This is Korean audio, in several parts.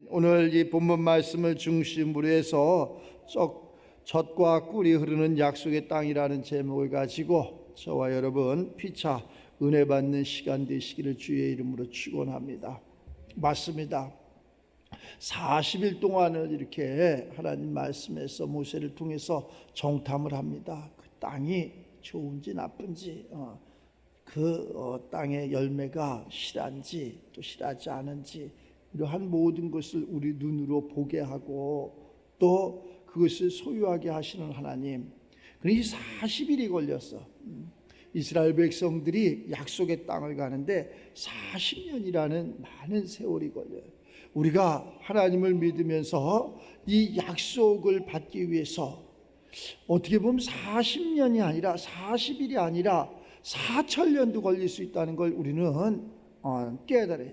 오늘 이 본문 말씀을 중심으로 해서 젖과 꿀이 흐르는 약속의 땅이라는 제목을 가지고 저와 여러분 피차 은혜 받는 시간 되시기를 주의 이름으로 축원합니다. 맞습니다. 40일 동안을 이렇게 하나님 말씀에서 모세를 통해서 정탐을 합니다. 그 땅이 좋은지 나쁜지, 땅의 열매가 실한지 또 실하지 않은지, 이러한 모든 것을 우리 눈으로 보게 하고 또 그것을 소유하게 하시는 하나님. 그러니 40일이 걸렸어. 이스라엘 백성들이 약속의 땅을 가는데 40년이라는 많은 세월이 걸려요. 우리가 하나님을 믿으면서 이 약속을 받기 위해서 어떻게 보면 40년이 아니라 40일이 아니라 4천년도 걸릴 수 있다는 걸 우리는 깨달아요.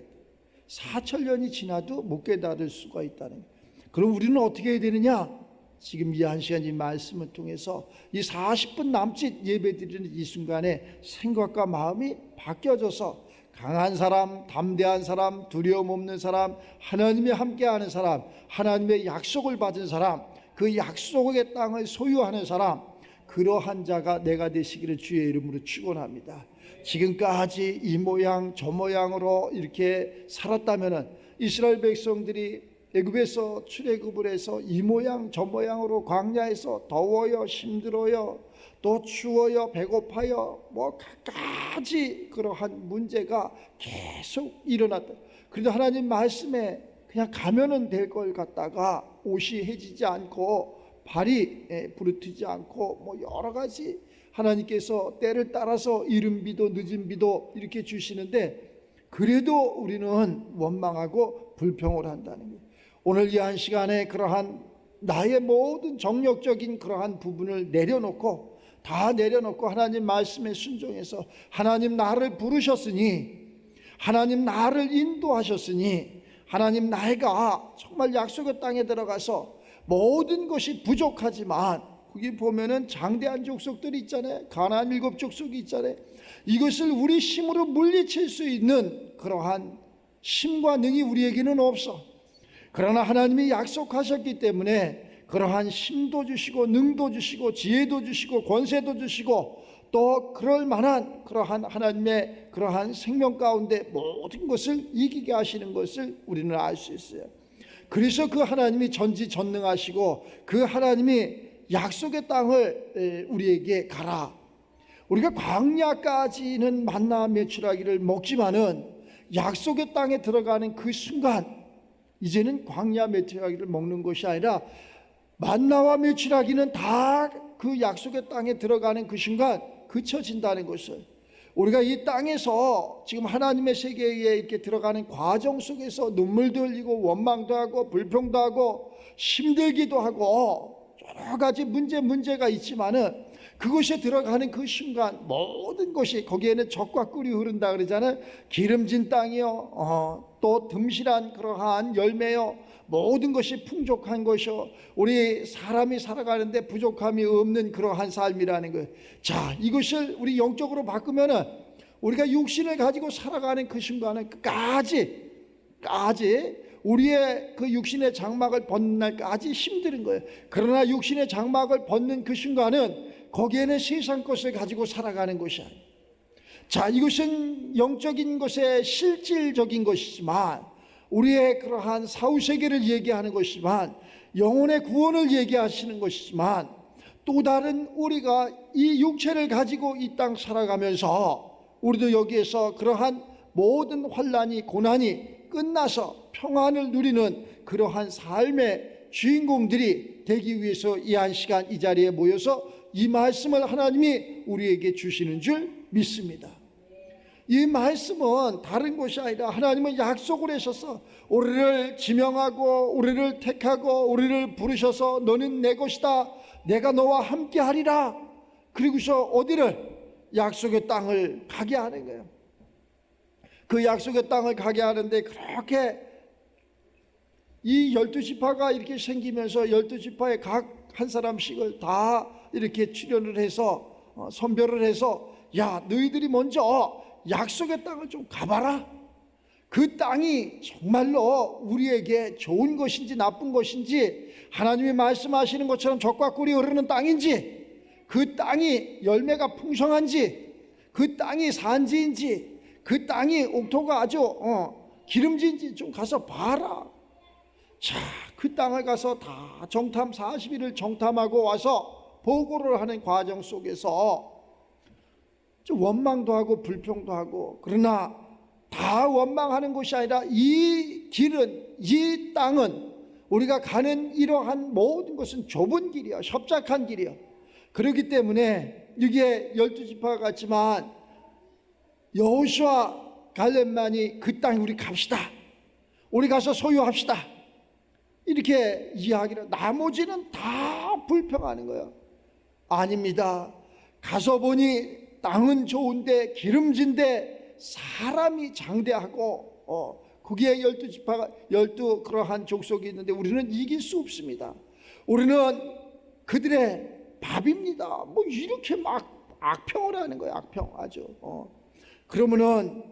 4천년이 지나도 못 깨달을 수가 있다는 거예요. 그럼 우리는 어떻게 해야 되느냐? 지금 이 한 시간 이 말씀을 통해서 이 40분 남짓 예배드리는 이 순간에 생각과 마음이 바뀌어져서 강한 사람, 담대한 사람, 두려움 없는 사람, 하나님이 함께하는 사람, 하나님의 약속을 받은 사람, 그 약속의 땅을 소유하는 사람, 그러한 자가 내가 되시기를 주의 이름으로 축원합니다. 지금까지 이 모양 저 모양으로 이렇게 살았다면은 이스라엘 백성들이 애굽에서 출애굽을 해서 이 모양 저 모양으로 광야에서 더워요, 힘들어요, 또 추워요, 배고파요, 뭐 갖가지 그러한 문제가 계속 일어났다. 그런데 하나님 말씀에 그냥 가면은 될 걸 갖다가 옷이 해지지 않고 발이 부르트지 않고 뭐 여러 가지 하나님께서 때를 따라서 이른 비도 늦은 비도 이렇게 주시는데 그래도 우리는 원망하고 불평을 한다는 거예요. 오늘 이 한 시간에 그러한 나의 모든 정력적인 그러한 부분을 내려놓고 다 내려놓고 하나님 말씀에 순종해서 하나님 나를 부르셨으니, 하나님 나를 인도하셨으니, 하나님 나이가 정말 약속의 땅에 들어가서 모든 것이 부족하지만 거기 보면은 장대한 족속들이 있잖아요. 가나안 7족속이 있잖아요. 이것을 우리 힘으로 물리칠 수 있는 그러한 힘과 능이 우리에게는 없어. 그러나 하나님이 약속하셨기 때문에 그러한 힘도 주시고 능도 주시고 지혜도 주시고 권세도 주시고 또 그럴 만한 그러한 하나님의 그러한 생명 가운데 모든 것을 이기게 하시는 것을 우리는 알 수 있어요. 그래서 그 하나님이 전지전능하시고 그 하나님이 약속의 땅을 우리에게 가라. 우리가 광야까지는 만나 메추라기를 먹지만은 약속의 땅에 들어가는 그 순간 이제는 광야 메추라기를 먹는 것이 아니라 만나와 메추라기는 다 그 약속의 땅에 들어가는 그 순간 그쳐진다는 것을, 우리가 이 땅에서 지금 하나님의 세계에 이렇게 들어가는 과정 속에서 눈물도 흘리고 원망도 하고 불평도 하고 힘들기도 하고 여러 가지 문제가 있지만은 그것에 들어가는 그 순간 모든 것이, 거기에는 젖과 꿀이 흐른다 그러잖아요. 기름진 땅이요, 또 듬실한 그러한 열매요, 모든 것이 풍족한 것이요, 우리 사람이 살아가는데 부족함이 없는 그러한 삶이라는 거예요. 자, 이것을 우리 영적으로 바꾸면은 우리가 육신을 가지고 살아가는 그 순간은 끝까지 우리의 그 육신의 장막을 벗는 날까지 힘든 거예요. 그러나 육신의 장막을 벗는 그 순간은 거기에는 세상 것을 가지고 살아가는 것이 아니에요. 자, 이것은 영적인 것의 실질적인 것이지만, 우리의 그러한 사후세계를 얘기하는 것이지만, 영혼의 구원을 얘기하시는 것이지만, 또 다른 우리가 이 육체를 가지고 이 땅 살아가면서 우리도 여기에서 그러한 모든 환난이 고난이 끝나서 평안을 누리는 그러한 삶의 주인공들이 되기 위해서 이 한 시간 이 자리에 모여서 이 말씀을 하나님이 우리에게 주시는 줄 믿습니다. 이 말씀은 다른 것이 아니라 하나님은 약속을 하셔서 우리를 지명하고 우리를 택하고 우리를 부르셔서 너는 내 것이다, 내가 너와 함께 하리라. 그리고서 어디를? 약속의 땅을 가게 하는 거예요. 그 약속의 땅을 가게 하는데 그렇게 이 12지파가 이렇게 생기면서 12지파의 각 한 사람씩을 다 이렇게 출연을 해서 선별을 해서 야, 너희들이 먼저 약속의 땅을 좀 가봐라. 그 땅이 정말로 우리에게 좋은 것인지 나쁜 것인지, 하나님이 말씀하시는 것처럼 젖과 꿀이 흐르는 땅인지, 그 땅이 열매가 풍성한지, 그 땅이 산지인지, 그 땅이 옥토가 아주 기름진지 좀 가서 봐라. 자, 그 땅을 가서 다 정탐 40일을 정탐하고 와서 보고를 하는 과정 속에서 좀 원망도 하고 불평도 하고, 그러나 다 원망하는 것이 아니라 이 길은, 이 땅은, 우리가 가는 이러한 모든 것은 좁은 길이야, 협착한 길이야. 그렇기 때문에 이게 12지파가 같지만 여호수아 갈렙만이 그 땅에 우리 갑시다, 우리 가서 소유합시다, 이렇게 이야기를, 나머지는 다 불평하는 거예요. 아닙니다. 가서 보니 땅은 좋은데 기름진데 사람이 장대하고 거기에 12지파가 12 그러한 족속이 있는데 우리는 이길 수 없습니다. 우리는 그들의 밥입니다. 뭐 이렇게 막 악평을 하는 거예요. 악평 아주. 그러면은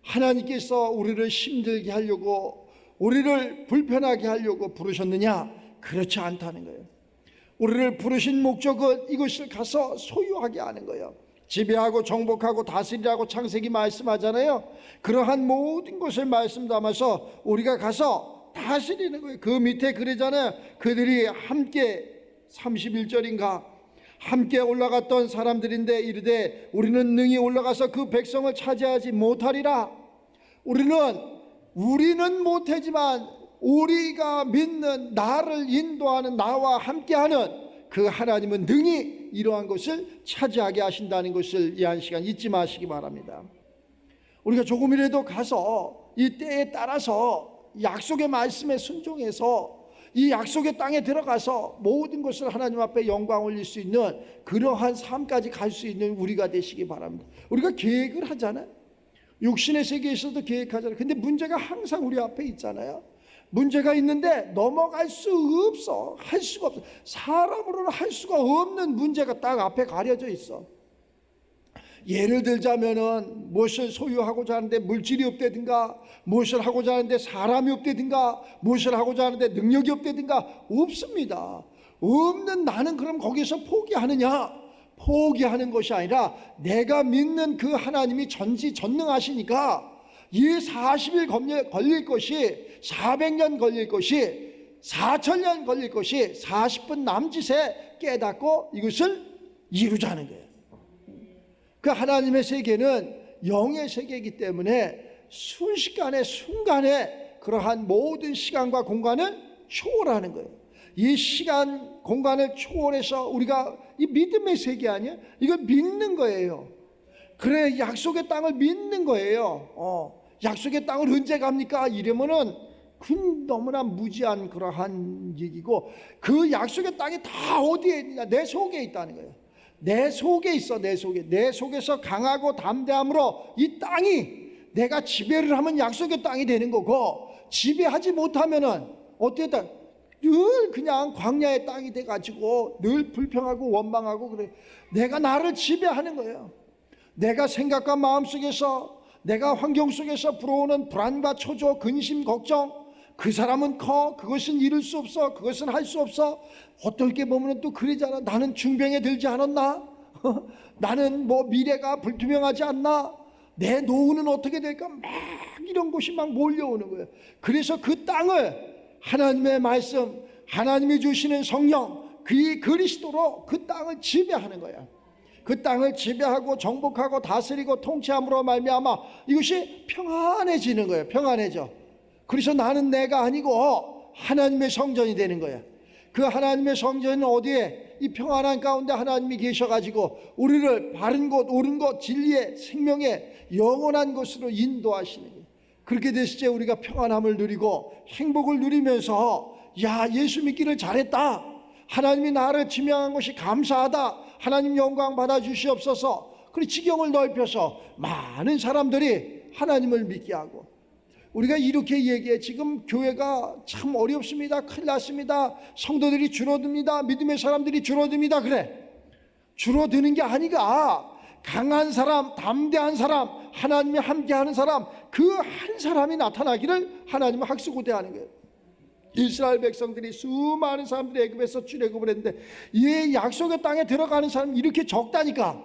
하나님께서 우리를 힘들게 하려고, 우리를 불편하게 하려고 부르셨느냐? 그렇지 않다는 거예요. 우리를 부르신 목적은 이것을 가서 소유하게 하는 거예요. 지배하고 정복하고 다스리라고 창세기 말씀하잖아요. 그러한 모든 것을 말씀 담아서 우리가 가서 다스리는 거예요. 그 밑에 그러잖아요. 그들이 함께 31절인가 함께 올라갔던 사람들인데 이르되 우리는 능히 올라가서 그 백성을 차지하지 못하리라. 우리는 못하지만 우리가 믿는, 나를 인도하는, 나와 함께하는 그 하나님은 능히 이러한 것을 차지하게 하신다는 것을 이 한 시간 잊지 마시기 바랍니다. 우리가 조금이라도 가서 이 때에 따라서 약속의 말씀에 순종해서 이 약속의 땅에 들어가서 모든 것을 하나님 앞에 영광 올릴 수 있는 그러한 삶까지 갈 수 있는 우리가 되시기 바랍니다. 우리가 계획을 하잖아요. 육신의 세계에서도 계획하잖아요. 근데 문제가 항상 우리 앞에 있잖아요. 문제가 있는데 넘어갈 수 없어. 할 수가 없어. 사람으로는 할 수가 없는 문제가 딱 앞에 가려져 있어. 예를 들자면은 무엇을 소유하고자 하는데 물질이 없다든가, 무엇을 하고자 하는데 사람이 없다든가, 무엇을 하고자 하는데 능력이 없다든가, 없습니다. 없는 나는 그럼 거기서 포기하느냐? 포기하는 것이 아니라 내가 믿는 그 하나님이 전지전능하시니까 이 40일 걸릴 것이 400년 걸릴 것이 4000년 걸릴 것이 40분 남짓에 깨닫고 이것을 이루자는 거예요. 그 하나님의 세계는 영의 세계이기 때문에 순식간에 그러한 모든 시간과 공간을 초월하는 거예요. 이 시간 공간을 초월해서 우리가 이 믿음의 세계 아니야? 이걸 믿는 거예요. 그래, 약속의 땅을 믿는 거예요. 약속의 땅을 언제 갑니까? 이러면은 너무나 무지한 그러한 얘기고, 그 약속의 땅이 다 어디에 있느냐? 내 속에 있다는 거예요. 내 속에 있어. 내 속에서 강하고 담대함으로 이 땅이 내가 지배를 하면 약속의 땅이 되는 거고, 지배하지 못하면은 어떻게 늘 그냥 광야의 땅이 돼가지고 늘 불평하고 원망하고 그래. 내가 나를 지배하는 거예요. 내가 생각과 마음 속에서, 내가 환경 속에서 불어오는 불안과 초조, 근심, 걱정, 그 사람은 커, 그것은 이룰 수 없어, 그것은 할 수 없어. 어떨 게 보면 또 그러잖아. 나는 중병에 들지 않았나? 나는 뭐 미래가 불투명하지 않나? 내 노후는 어떻게 될까? 막 이런 것이 막 몰려오는 거예요. 그래서 그 땅을 하나님의 말씀, 하나님이 주시는 성령, 그 그리스도로 그 땅을 지배하는 거야. 그 땅을 지배하고 정복하고 다스리고 통치함으로 말미암아 이것이 평안해지는 거예요. 평안해져. 그래서 나는 내가 아니고 하나님의 성전이 되는 거야. 그 하나님의 성전은 어디에? 이 평안한 가운데 하나님이 계셔가지고 우리를 바른 곳, 옳은 곳, 진리의 생명의 영원한 곳으로 인도하시는 거예요. 그렇게 됐을 때 우리가 평안함을 누리고 행복을 누리면서, 야, 예수 믿기를 잘했다, 하나님이 나를 지명한 것이 감사하다, 하나님 영광 받아 주시옵소서, 그리고 지경을 넓혀서 많은 사람들이 하나님을 믿게 하고, 우리가 이렇게 얘기해. 지금 교회가 참 어렵습니다. 큰일 났습니다. 성도들이 줄어듭니다. 믿음의 사람들이 줄어듭니다. 그래, 줄어드는 게 아니가. 강한 사람, 담대한 사람, 하나님이 함께하는 사람, 그 한 사람이 나타나기를 하나님은 학수고대하는 거예요. 이스라엘 백성들이 수많은 사람들이 애굽에서 출애굽을 했는데 이 약속의 땅에 들어가는 사람이 이렇게 적다니까.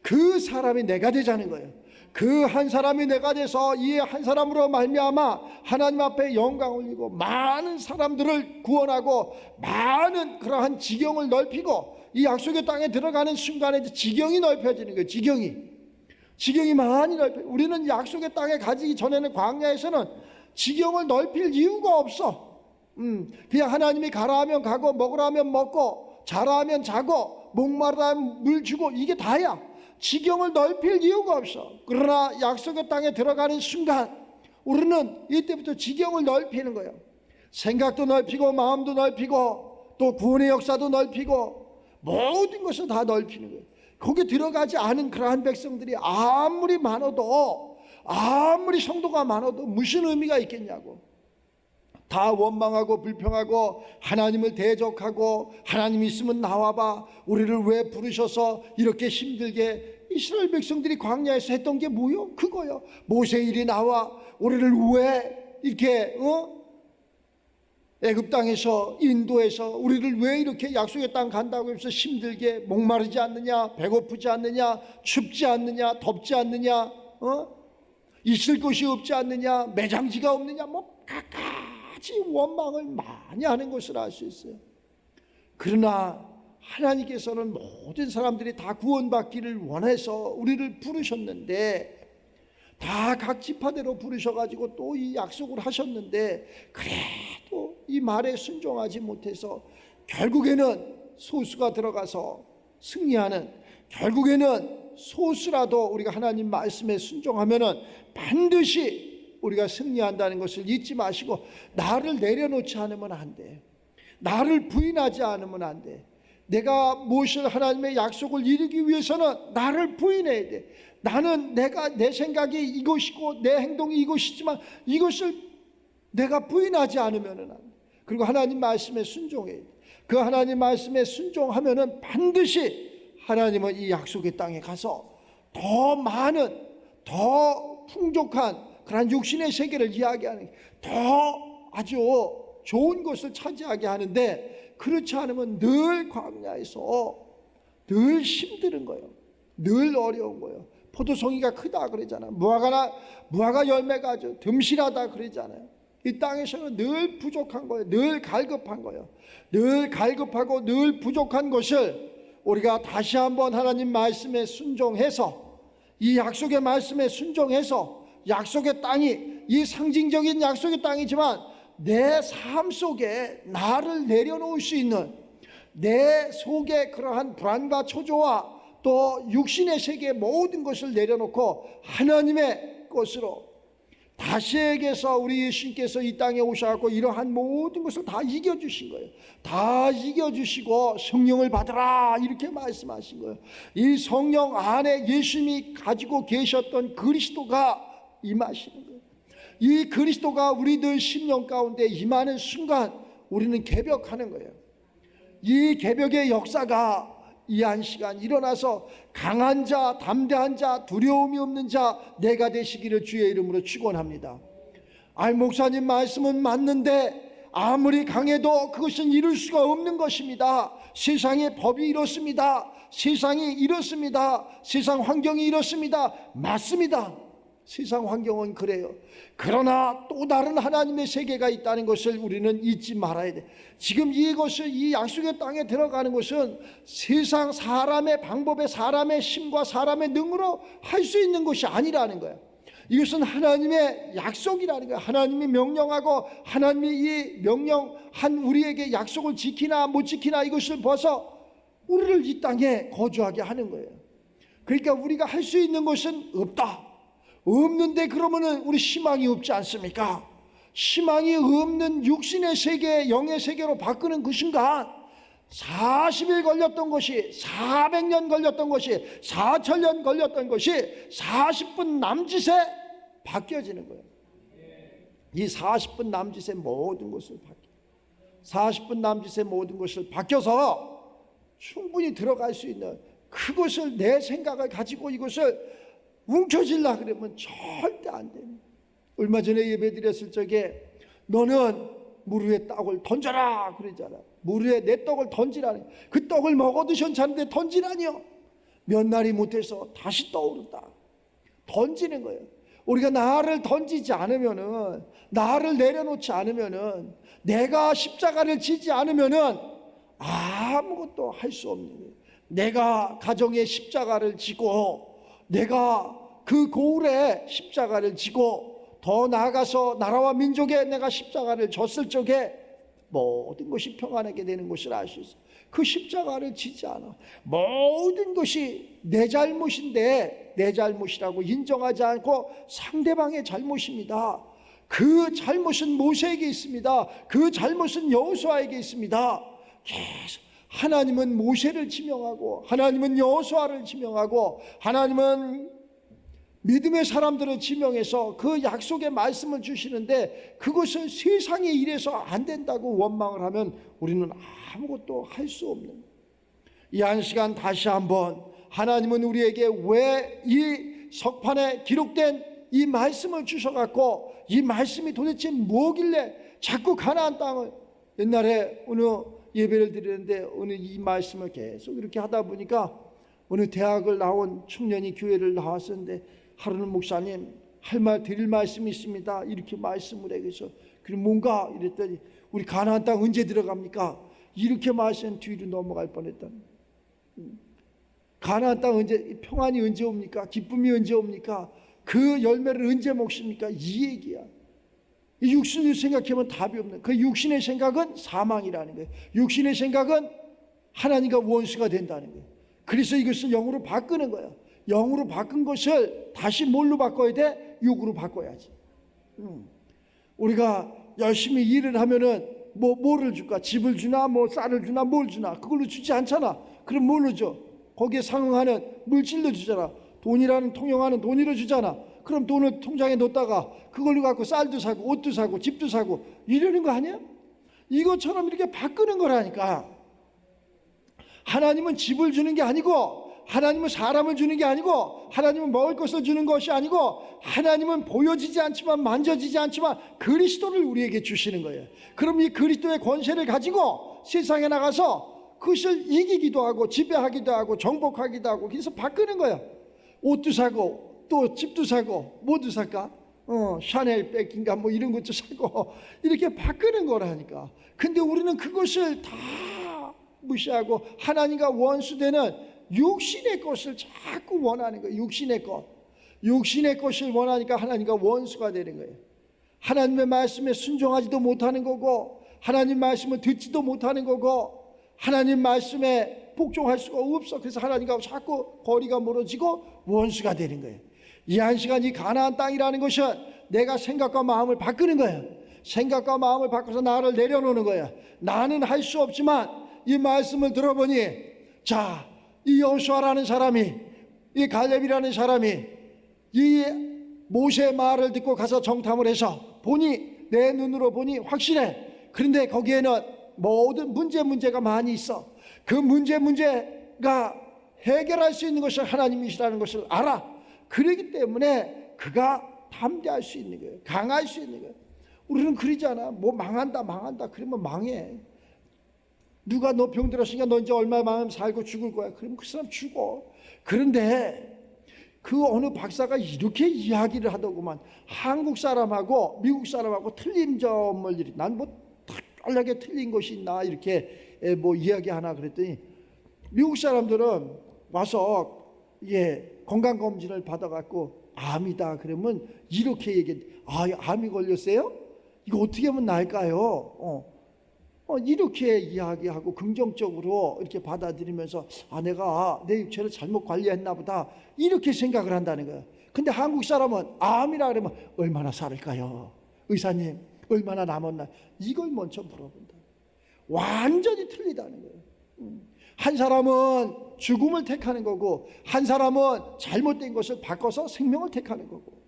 그 사람이 내가 되자는 거예요. 그 한 사람이 내가 돼서 이 한 사람으로 말미암아 하나님 앞에 영광 올리고 많은 사람들을 구원하고 많은 그러한 지경을 넓히고, 이 약속의 땅에 들어가는 순간에 지경이 넓혀지는 거예요. 지경이 많이 넓혀. 우리는 약속의 땅에 가지기 전에는 광야에서는 지경을 넓힐 이유가 없어. 그냥 하나님이 가라 하면 가고, 먹으라 하면 먹고, 자라 하면 자고, 목마르다 하면 물 주고, 이게 다야. 지경을 넓힐 이유가 없어. 그러나 약속의 땅에 들어가는 순간 우리는 이때부터 지경을 넓히는 거예요. 생각도 넓히고 마음도 넓히고 또 구원의 역사도 넓히고 모든 것을 다 넓히는 거예요. 거기 들어가지 않은 그러한 백성들이 아무리 많아도, 아무리 성도가 많아도 무슨 의미가 있겠냐고. 다 원망하고 불평하고 하나님을 대적하고, 하나님 있으면 나와봐, 우리를 왜 부르셔서 이렇게 힘들게. 이스라엘 백성들이 광야에서 했던 게 뭐요? 그거요. 모세 이리 나와, 우리를 왜 이렇게 애굽 땅에서, 인도에서 우리를 왜 이렇게 약속의 땅 간다고 해서 힘들게, 목마르지 않느냐, 배고프지 않느냐, 춥지 않느냐, 덥지 않느냐, 있을 곳이 없지 않느냐, 매장지가 없느냐, 뭐 갖가지 원망을 많이 하는 것을 알 수 있어요. 그러나 하나님께서는 모든 사람들이 다 구원받기를 원해서 우리를 부르셨는데, 다 각 지파대로 부르셔가지고 또 이 약속을 하셨는데, 그래도 이 말에 순종하지 못해서 결국에는 소수가 들어가서 승리하는, 결국에는 소수라도 우리가 하나님 말씀에 순종하면은 반드시 우리가 승리한다는 것을 잊지 마시고, 나를 내려놓지 않으면 안 돼. 나를 부인하지 않으면 안 돼. 내가 무엇을 하나님의 약속을 이루기 위해서는 나를 부인해야 돼. 나는 내 생각이 이것이고 내 행동이 이것이지만 이것을 내가 부인하지 않으면 안 돼. 그리고 하나님 말씀에 순종해야 돼. 그 하나님 말씀에 순종하면은 반드시 하나님은 이 약속의 땅에 가서 더 많은, 더 풍족한 그런 육신의 세계를 이야기하는, 더 아주 좋은 것을 차지하게 하는데, 그렇지 않으면 늘 광야에서 늘 힘든 거예요. 늘 어려운 거예요. 포도송이가 크다 그러잖아요. 무화과 열매가 아주 듬실하다 그러잖아요. 이 땅에서는 늘 부족한 거예요. 늘 갈급한 거예요. 늘 갈급하고 늘 부족한 것을 우리가 다시 한번 하나님 말씀에 순종해서, 이 약속의 말씀에 순종해서, 약속의 땅이 이 상징적인 약속의 땅이지만 내 삶 속에 나를 내려놓을 수 있는, 내 속에 그러한 불안과 초조와 또 육신의 세계의 모든 것을 내려놓고 하나님의 것으로, 다시에게서 우리 예수님께서 이 땅에 오셔서 이러한 모든 것을 다 이겨주신 거예요. 다 이겨주시고 성령을 받으라 이렇게 말씀하신 거예요. 이 성령 안에 예수님이 가지고 계셨던 그리스도가 임하시는 거예요. 이 그리스도가 우리들 심령 가운데 임하는 순간 우리는 개벽하는 거예요. 이 개벽의 역사가 이 한 시간 일어나서 강한 자, 담대한 자, 두려움이 없는 자 내가 되시기를 주의 이름으로 축원합니다. 목사님 말씀은 맞는데 아무리 강해도 그것은 이룰 수가 없는 것입니다. 세상의 법이 이렇습니다. 세상이 이렇습니다. 세상 환경이 이렇습니다. 맞습니다. 세상 환경은 그래요. 그러나 또 다른 하나님의 세계가 있다는 것을 우리는 잊지 말아야 돼. 지금 이것을, 이 약속의 땅에 들어가는 것은 세상 사람의 방법에, 사람의 힘과 사람의 능으로 할 수 있는 것이 아니라는 거예요. 이것은 하나님의 약속이라는 거예요. 하나님이 명령하고 하나님이 이 명령한 우리에게 약속을 지키나 못 지키나 이것을 벗어 우리를 이 땅에 거주하게 하는 거예요. 그러니까 우리가 할 수 있는 것은 없다. 없는데 그러면은 우리 희망이 없지 않습니까? 희망이 없는 육신의 세계, 영의 세계로 바꾸는 그 순간 40일 걸렸던 것이 400년 걸렸던 것이 4000년 걸렸던 것이 40분 남짓에 바뀌어지는 거예요. 이 40분 남짓의 모든 것을 40분 남짓의 모든 것을 바뀌어서 충분히 들어갈 수 있는, 그것을 내 생각을 가지고 이것을 움켜쥐려 그러면 절대 안 됩니다. 얼마 전에 예배 드렸을 적에 너는 물 위에 떡을 던져라 그러잖아. 물 위에 내 떡을 던지라니. 그 떡을 먹어도 괜찮은데 던지라니요. 몇 날이 못해서 다시 떠오른다. 던지는 거예요. 우리가 나를 던지지 않으면은, 나를 내려놓지 않으면은, 내가 십자가를 지지 않으면은 아무것도 할 수 없는 거예요. 내가 가정의 십자가를 지고, 내가 그 고울에 십자가를 지고, 더 나아가서 나라와 민족에 내가 십자가를 졌을 적에 모든 것이 평안하게 되는 것을 알 수 있어요. 그 십자가를 지지 않아. 모든 것이 내 잘못인데 내 잘못이라고 인정하지 않고 상대방의 잘못입니다. 그 잘못은 모세에게 있습니다. 그 잘못은 여호수아에게 있습니다. 계속 하나님은 모세를 지명하고, 하나님은 여호수아를 지명하고, 하나님은 믿음의 사람들을 지명해서 그 약속의 말씀을 주시는데, 그것을 세상에 이래서 안 된다고 원망을 하면 우리는 아무것도 할 수 없는, 이 한 시간 다시 한번 하나님은 우리에게 왜 이 석판에 기록된 이 말씀을 주셔갖고, 이 말씀이 도대체 뭐길래 자꾸 가나안 땅을, 옛날에 어느 예배를 드리는데 어느 이 말씀을 계속 이렇게 하다 보니까 어느 대학을 나온 청년이 교회를 나왔었는데, 하루는 목사님 할 말 드릴 말씀이 있습니다 이렇게 말씀을 해. 그래서 그럼 뭔가 이랬더니 우리 가나안 땅 언제 들어갑니까? 이렇게 말씀 뒤로 넘어갈 뻔했다. 가나안 땅 언제, 평안이 언제 옵니까? 기쁨이 언제 옵니까? 그 열매를 언제 먹습니까? 이 얘기야. 이 육신을 생각하면 답이 없는, 그 육신의 생각은 사망이라는 거예요. 육신의 생각은 하나님과 원수가 된다는 거예요. 그래서 이것을 영으로 바꾸는 거예요. 영으로 바꾼 것을 다시 뭘로 바꿔야 돼? 육으로 바꿔야지. 우리가 열심히 일을 하면은 뭐를 줄까? 집을 주나, 뭐 쌀을 주나, 뭘 주나? 그걸로 주지 않잖아. 그럼 뭘로 줘? 거기에 상응하는 물질로 주잖아. 돈이라는 통용하는 돈으로 주잖아. 그럼 돈을 통장에 넣다가 그걸로 갖고 쌀도 사고 옷도 사고 집도 사고 이러는 거 아니야? 이것처럼 이렇게 바꾸는 거라니까. 하나님은 집을 주는 게 아니고, 하나님은 사람을 주는 게 아니고, 하나님은 먹을 것을 주는 것이 아니고, 하나님은 보여지지 않지만 만져지지 않지만 그리스도를 우리에게 주시는 거예요. 그럼 이 그리스도의 권세를 가지고 세상에 나가서 그것을 이기기도 하고 지배하기도 하고 정복하기도 하고, 그래서 바꾸는 거예요. 옷도 사고 또 집도 사고 뭐도 살까? 샤넬 백인가 뭐 이런 것도 사고 이렇게 바꾸는 거라니까. 근데 우리는 그것을 다 무시하고 하나님과 원수되는 육신의 것을 자꾸 원하는 거예요. 육신의 것을 원하니까 하나님과 원수가 되는 거예요. 하나님의 말씀에 순종하지도 못하는 거고, 하나님 말씀을 듣지도 못하는 거고, 하나님 말씀에 복종할 수가 없어. 그래서 하나님과 자꾸 거리가 멀어지고 원수가 되는 거예요. 이 한 시간 이 가나안 땅이라는 것은 내가 생각과 마음을 바꾸는 거예요. 생각과 마음을 바꿔서 나를 내려놓는 거예요. 나는 할 수 없지만 이 말씀을 들어보니, 자, 이 여호수아라는 사람이, 이 갈렙이라는 사람이 이 모세의 말을 듣고 가서 정탐을 해서 보니, 내 눈으로 보니 확실해. 그런데 거기에는 모든 문제가 많이 있어. 그 문제가 해결할 수 있는 것이 하나님이시라는 것을 알아. 그렇기 때문에 그가 담대할 수 있는 거예요. 강할 수 있는 거예요. 우리는 그러잖아. 뭐 망한다 그러면 망해. 누가 너 병들었으니까 너 이제 얼마 만에 살고 죽을 거야. 그러면 그 사람 죽어. 그런데 그 어느 박사가 이렇게 이야기를 하더구만. 한국 사람하고 미국 사람하고 틀린 점을, 난 뭐 특별하게 틀린 것이 있나 이렇게 뭐 이야기 하나 그랬더니, 미국 사람들은 와서 건강검진을 받아갖고 암이다 그러면 이렇게 얘기해. 암이 걸렸어요? 이거 어떻게 하면 나을까요? 이렇게 이야기하고 긍정적으로 이렇게 받아들이면서 내가 내 육체를 잘못 관리했나 보다 이렇게 생각을 한다는 거예요. 근데 한국 사람은 암이라 그러면 얼마나 살을까요? 의사님 얼마나 남았나? 이걸 먼저 물어본다. 완전히 틀리다는 거예요. 한 사람은 죽음을 택하는 거고, 한 사람은 잘못된 것을 바꿔서 생명을 택하는 거고.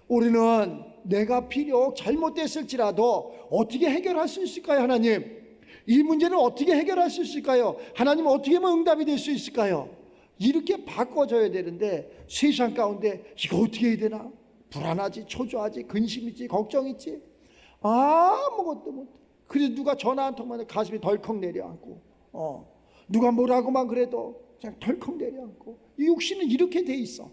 우리는 내가 비록 잘못됐을지라도 어떻게 해결할 수 있을까요? 하나님, 이 문제는 어떻게 해결할 수 있을까요? 하나님, 어떻게 하면 응답이 될 수 있을까요? 이렇게 바꿔줘야 되는데, 세상 가운데 이거 어떻게 해야 되나? 불안하지, 초조하지, 근심이지, 걱정이지, 아무것도 못해. 그래서 누가 전화 한 통만 해도 가슴이 덜컥 내려앉고, 누가 뭐라고만 그래도 그냥 덜컥 내려앉고. 이 육신은 이렇게 돼 있어,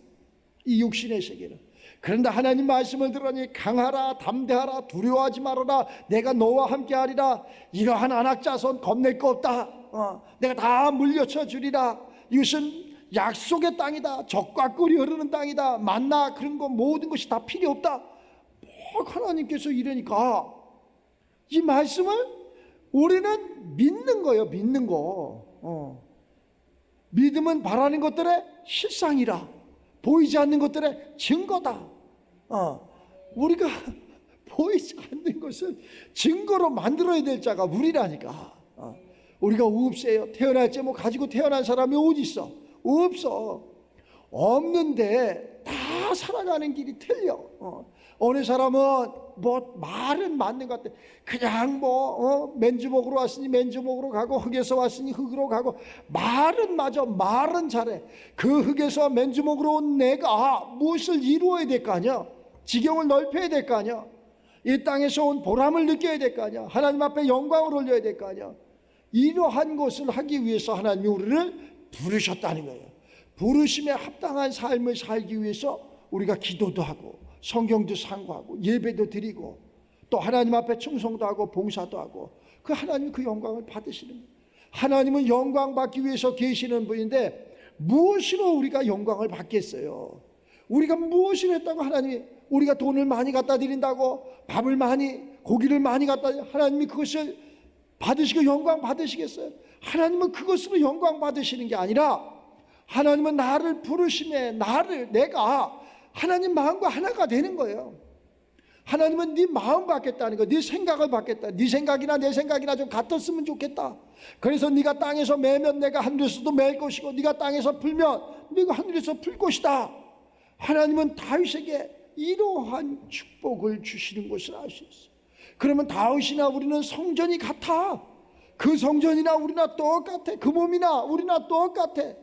이 육신의 세계는. 그런데 하나님 말씀을 들으니 강하라, 담대하라, 두려워하지 말아라, 내가 너와 함께하리라. 이러한 안악자손 겁낼 거 없다. 내가 다 물려쳐 주리라. 이것은 약속의 땅이다. 젖과 꿀이 흐르는 땅이다. 만나 그런 거 모든 것이 다 필요 없다. 하나님께서 이러니까 이 말씀을 우리는 믿는 거예요. 믿는 거. 믿음은 바라는 것들의 실상이라, 보이지 않는 것들의 증거다. 우리가 보이지 않는 것을 증거로 만들어야 될 자가 우리라니까. 우리가 없어요. 태어날 때 뭐 가지고 태어난 사람이 어디 있어? 없어. 없는데 다 살아가는 길이 틀려. 어느 사람은 뭐 말은 맞는 것 같아. 그냥 맨주먹으로 왔으니 맨주먹으로 가고, 흙에서 왔으니 흙으로 가고. 말은 맞아, 말은 잘해. 그 흙에서 맨주먹으로 온 내가 무엇을 이루어야 될 거 아니야? 지경을 넓혀야 될 거 아니야? 이 땅에서 온 보람을 느껴야 될 거 아니야? 하나님 앞에 영광을 올려야 될 거 아니야? 이러한 것을 하기 위해서 하나님이 우리를 부르셨다는 거예요. 부르심에 합당한 삶을 살기 위해서 우리가 기도도 하고, 성경도 상고하고, 예배도 드리고, 또 하나님 앞에 충성도 하고 봉사도 하고, 그 하나님 그 영광을 받으시는 거예요. 하나님은 영광 받기 위해서 계시는 분인데 무엇으로 우리가 영광을 받겠어요? 우리가 무엇을 했다고 하나님이, 우리가 돈을 많이 갖다 드린다고, 밥을 많이, 고기를 많이 갖다, 하나님이 그것을 받으시고 영광 받으시겠어요? 하나님은 그것으로 영광 받으시는 게 아니라, 하나님은 나를 부르심에 내가 하나님 마음과 하나가 되는 거예요. 하나님은 네 마음 받겠다는 거예요. 네 생각을 받겠다. 네 생각이나 내 생각이나 좀 같았으면 좋겠다. 그래서 네가 땅에서 매면 내가 하늘에서도 맬 것이고, 네가 땅에서 풀면 네가 하늘에서 풀 것이다. 하나님은 다윗에게 이러한 축복을 주시는 것을 알 수 있어요. 그러면 다윗이나 우리는 성전이 같아. 그 성전이나 우리나 똑같아. 그 몸이나 우리나 똑같아.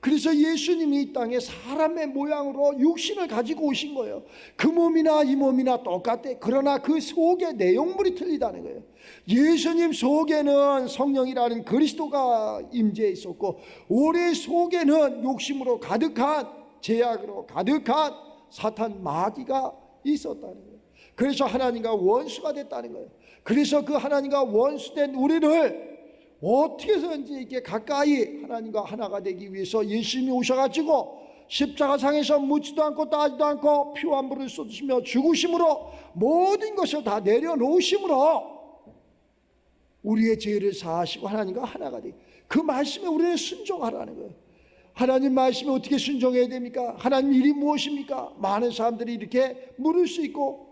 그래서 예수님이 이 땅에 사람의 모양으로 육신을 가지고 오신 거예요. 그 몸이나 이 몸이나 똑같아. 그러나 그 속의 내용물이 틀리다는 거예요. 예수님 속에는 성령이라는 그리스도가 임재해 있었고, 우리 속에는 욕심으로 가득한, 죄악으로 가득한 사탄 마귀가 있었다는 거예요. 그래서 하나님과 원수가 됐다는 거예요. 그래서 그 하나님과 원수된 우리를 어떻게 해서든지 이렇게 가까이 하나님과 하나가 되기 위해서 예수님이 오셔가지고 십자가상에서 묻지도 않고 따지도 않고 피 한 물을 쏟으시며 죽으심으로 모든 것을 다 내려놓으심으로 우리의 죄를 사하시고 하나님과 하나가 되기, 그 말씀에 우리는 순종하라는 거예요. 하나님 말씀에 어떻게 순종해야 됩니까? 하나님 일이 무엇입니까? 많은 사람들이 이렇게 물을 수 있고,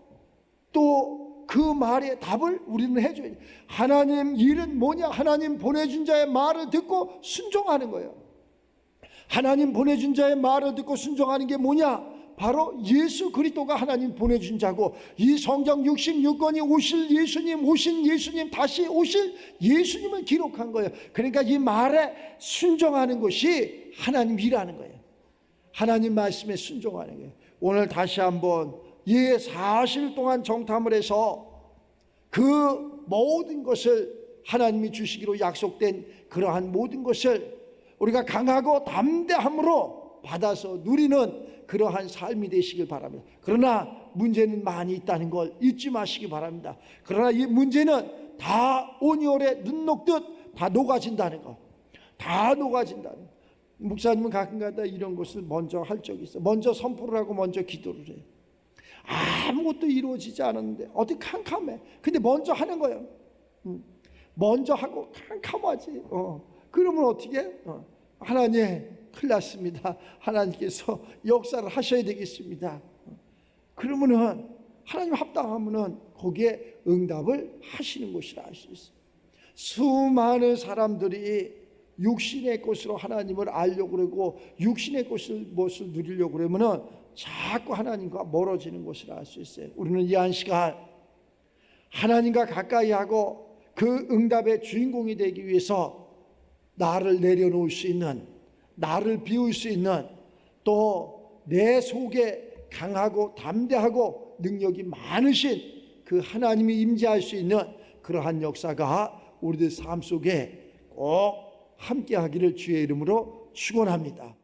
또 그 말에 답을 우리는 해줘야 돼. 하나님 일은 뭐냐? 하나님 보내준 자의 말을 듣고 순종하는 거예요. 하나님 보내준 자의 말을 듣고 순종하는 게 뭐냐? 바로 예수 그리스도가 하나님 보내준 자고, 이 성경 66권이 오신 예수님, 다시 오실 예수님을 기록한 거예요. 그러니까 이 말에 순종하는 것이 하나님 일하는 거예요. 하나님 말씀에 순종하는 거예요. 오늘 다시 한번 이 사실 동안 정탐을 해서 그 모든 것을 하나님이 주시기로 약속된 그러한 모든 것을 우리가 강하고 담대함으로 받아서 누리는 그러한 삶이 되시길 바랍니다. 그러나 문제는 많이 있다는 걸 잊지 마시기 바랍니다. 그러나 이 문제는 다 온열에 눈 녹듯 다 녹아진다는 거, 다 녹아진다는 거. 목사님은 가끔가다 이런 것을 먼저 할 적이 있어요. 먼저 선포를 하고 먼저 기도를 해요. 아무것도 이루어지지 않았는데 어디 캄캄해. 근데 먼저 하는 거예요. 먼저 하고 캄캄하지. 그러면 어떻게? 하나님 큰일 났습니다. 하나님께서 역사를 하셔야 되겠습니다. 그러면은 하나님 합당하면은 거기에 응답을 하시는 것이라 알 수 있어요. 수많은 사람들이 육신의 것으로 하나님을 알려고 그러고 육신의 것을 무엇을 누리려고 그러면은 자꾸 하나님과 멀어지는 것을 알 수 있어요. 우리는 이 한 시간 하나님과 가까이 하고 그 응답의 주인공이 되기 위해서 나를 내려놓을 수 있는, 나를 비울 수 있는, 또 내 속에 강하고 담대하고 능력이 많으신 그 하나님이 임재할 수 있는 그러한 역사가 우리들 삶 속에 꼭 함께 하기를 주의 이름으로 축원합니다.